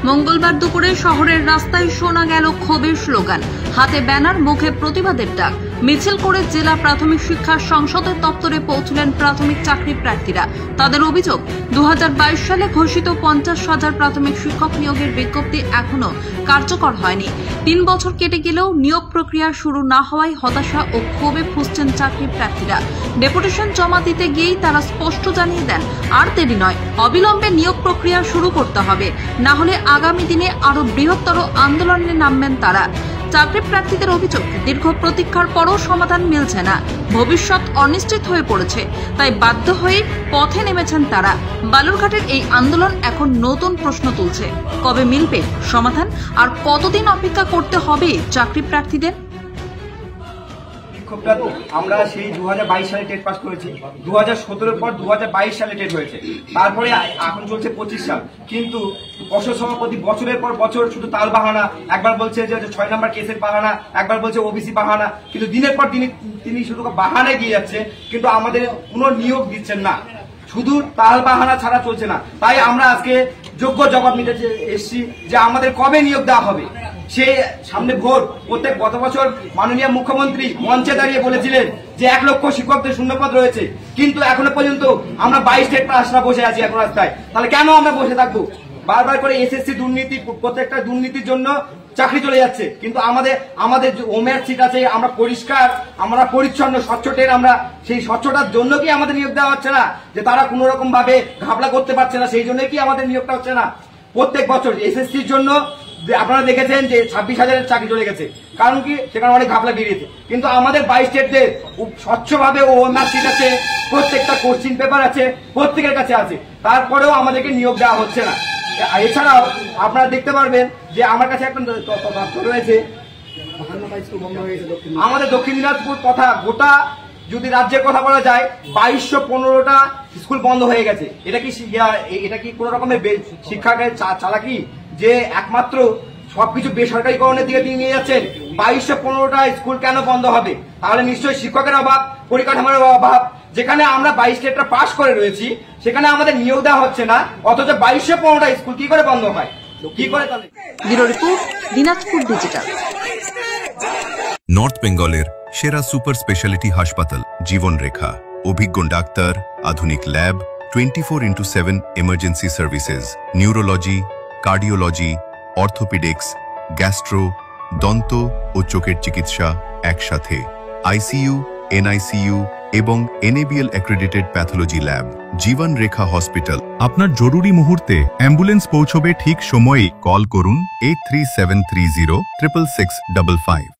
মঙ্গলবার দুপুরে শহরের রাস্তায় শোনা গেল ক্ষোভের স্লোগান, হাতে ব্যানার, মুখে প্রতিবাদের ডাক। মিছিল করে জেলা প্রাথমিক শিক্ষা সংসদের দপ্তরে পৌঁছলেন প্রাথমিক চাকরি প্রার্থীরা। তাদের অভিযোগ, 2022 সালে ঘোষিত 50,000 প্রাথমিক শিক্ষক নিয়োগের বিজ্ঞপ্তি এখনো কার্যকর হয়নি। 3 বছর কেটে গেলেও নিয়োগ প্রক্রিয়া শুরু না হওয়ায় হতাশা ও ক্ষোভে ফুঁসছেন চাকরি প্রার্থীরা। ডেপুটেশন জমা দিতে গিয়েই তারা স্পষ্ট জানিয়ে দেন, আর দেরি নয়, অবিলম্বে নিয়োগ প্রক্রিয়া শুরু করতে হবে, না হলে আগামী দিনে আরো বৃহত্তর আন্দোলনে নামবেন তারা। চাকরি প্রার্থীদের অভিযোগ, দীর্ঘ প্রতীক্ষার পরও সমাধান মিলছে না, ভবিষ্যৎ অনিশ্চিত হয়ে পড়েছে, তাই বাধ্য হয়ে পথে নেমেছেন তারা। বালুরঘাটের এই আন্দোলন এখন নতুন প্রশ্ন তুলছে, কবে মিলবে সমাধান, আর কতদিন অপেক্ষা করতে হবে চাকরি প্রার্থীদের? আমরা সেই 2022 সালে টেট পাস করেছি, 2017 পর 2022 সালে টেট হয়েছে, তারপরে এখন চলছে 25 সাল। কিন্তু অসম সভাপতি বছরের পর বছর শুধু তাল বাহানা, একবার বলছে যে 6 নম্বর কেসের বাহানা, একবার বলছে ওবিসি বাহানা, কিন্তু দিনের পর তিনি শুধু বাহানায় দিয়ে যাচ্ছে, কিন্তু আমাদের কোনো নিয়োগ দিচ্ছেন না, শুধু তাল বাহানা ছাড়া চলছে না। তাই আমরা আজকে যোগ্য জবাব নিতে এসেছি যে আমাদের কবে নিয়োগ দেওয়া হবে। সে সামনে ভোট, গত বছর মাননীয় মুখ্যমন্ত্রী মঞ্চে দাঁড়িয়ে বলেছিলেন যে 1 লক্ষ শিক্ষকদের শূন্যপদ রয়েছে, কিন্তু এখনো পর্যন্ত আমরা 22 টেট পাসরা বসে আছি এখন রাস্তায়। তাহলে কেন আমরা বসে থাকবো? বারবার করে এসএসসি দুর্নীতি, প্রত্যেকটা দুর্নীতির জন্য চাকরি চলে যাচ্ছে, কিন্তু আমাদের যে ওমের সিট আছে, আমরা পরিষ্কার, আমরা পরিচ্ছন্ন, স্বচ্ছ টেট, আমরা সেই স্বচ্ছতার জন্য কি আমাদের নিয়োগ দেওয়া হচ্ছে না? যে তারা কোন রকম ভাবে ঘাপলা করতে পারছে না, সেই জন্য কি আমাদের নিয়োগটা হচ্ছে না? প্রত্যেক বছর এসএসসির জন্য আপনারা দেখেছেন যে 26,000-এর চাকরি চলে গেছে, কারণ কি? সেখানে অনেক ঘাপলা বেরিয়েছে। কিন্তু আমাদের 22 স্টেটদের স্বচ্ছভাবে ওএমআর সিট আছে, প্রত্যেকটা কোশ্চিন পেপার আছে, প্রত্যেকের কাছে আছে, তারপরেও আমাদেরকে নিয়োগ দেওয়া হচ্ছে না। এছাড়াও আপনারা দেখতে পারবেন যে আমার কাছে একটা তথ্য রয়েছে, আমাদের দক্ষিণ দিনাজপুর তথা গোটা যদি রাজ্যের কথা বলা যায়, 2215টা স্কুল বন্ধ হয়ে গেছে। এটা কি কোন রকমের শিক্ষাকে চালাকি যে একমাত্র সবকিছু বেসরকারীকরণের দিকে তিনি নিয়ে যাচ্ছেন? 2215টা স্কুল কেন বন্ধ হবে? তাহলে নিশ্চয়ই শিক্ষকের অভাব, পরিকাঠামোর অভাব। যেখানে আমরা 22 স্টেটটা পাশ করে রয়েছি, সেখানে আমাদের নিয়োগ দেওয়া হচ্ছে না, অথচ 2215টা স্কুল কি করে বন্ধ হয়? কি করে? তাহলে bureau report, Dinajpur digital. North বেঙ্গলের সেরা সুপার স্পেশালিটি হাসপাতাল জীবন রেখা, অভিজ্ঞ ডাক্তার, আধুনিক lab, 24x7 emergency services, neurology, cardiology, orthopaedics, gastro, দন্ত ও চোখের চিকিৎসা একসাথে, আইসিইউ, এনআইসিইউ এবং এনএবিএল অ্যাক্রেডিটেড প্যাথোলজি ল্যাব। জীবন রেখা হসপিটাল। আপনার জরুরি মুহূর্তে অ্যাম্বুলেন্স পৌঁছবে ঠিক সময়েই। কল করুন 83730 66655।